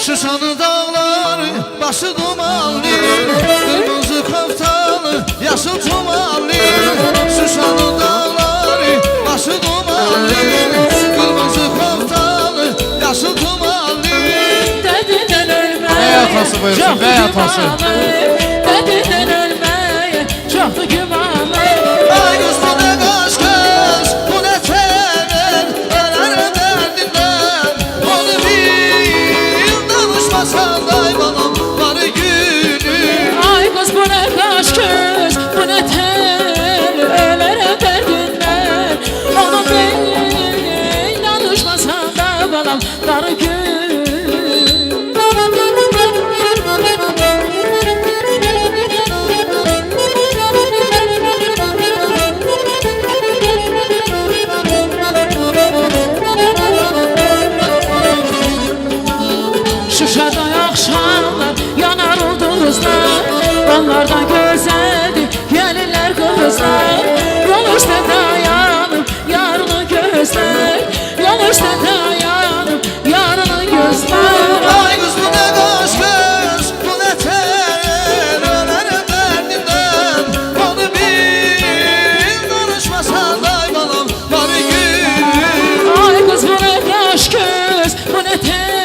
Şuşanın dağları başı dumanlı, kırmızı koftalı yaşıl tumanlı. Şuşanın dağları başı dumanlı, kırmızı koftalı yaşıl tumanlı. Dedinden ölmeye Bey atası buyursun, bey atası. Dedinden ölmeye çoktu gümanı. Ay kız bu ne kaş kız, bu ne tener, ölerim derdinden. Onu bil danışmasan day bana var günü. Ay kız bu ne kaş kız, bu ne tel, ölerim derdinden. Onu bil danışmasan da balam dar gün. Şuşada akşamlar yanar ulduzlar, onlardan güzeldi gelirler kızlar. Yol üstte dayanıp yarını gözler, yol üstte dayanıp yarını gözler. Ay kız bu ne kaş kız, bu ne tener, ölerim derdinden. Onu bil danışmasan day bana var günü. Ay kız bu ne kaş kız, bu ne tel,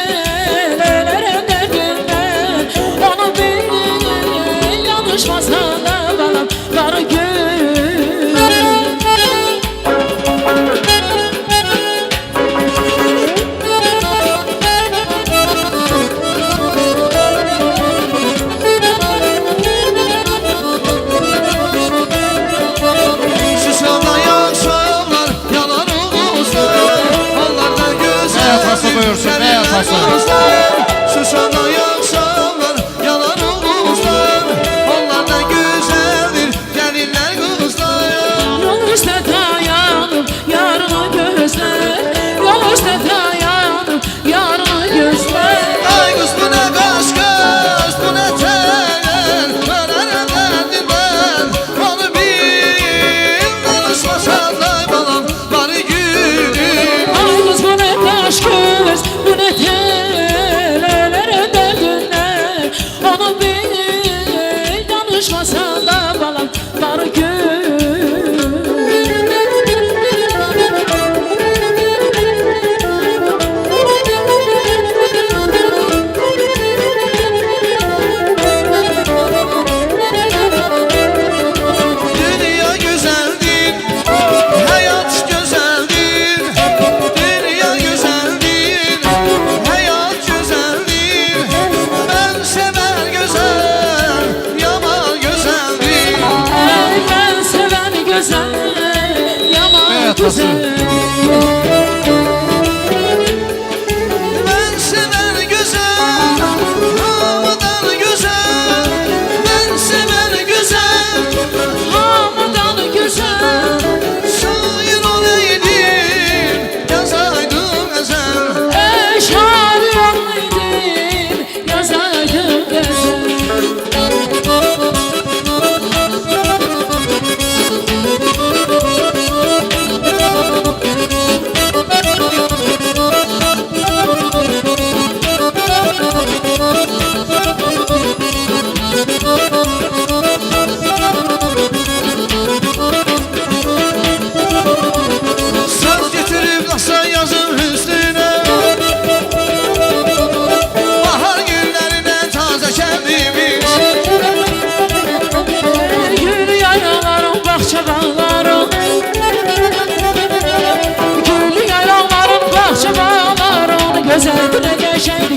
ölerim derdinden. Onu bil yanlışmasan da balam var gün. Şuşada yaşamlar yanar uğuzlar, onlardan güzel. Bey atası buyursun, bey atası. Şuşada yaşamlar yanar uğuzlar, onlardan güzeldir gelinler kızlar. Yol üstte dayanıp yarını gözler, yol üstte dayanıp yarını gözler. Ay kız bu ne kaş kız, bu ne tener, ölerim derdinden. Onu bil danışmasan day balam var günü. Ay kız bu ne kaş kız, bu ne tel, ölerim derdinden. Onu bil danışmasan da balam var gün. Dünya güzeldir, hayat güzeldir. Dünya güzeldir, hayat güzeldir. Ben sever güzel, yaman güzeldir. Ay ben seven güzel, yaman Bey atası. güzel. Ben sever güzel, havadan güzel. Ben sever güzel, Hamadan güzel, şair olaydım, yazaydım ezel. şair olaydım, yazaydım güzel. Söz getirip nasıl yazım üstüne, bahar günlerine taze kendimiz. Gül yaylaların, bahçe bağların, gül yaylaların, bahçe bağların, güzeldir geçeydi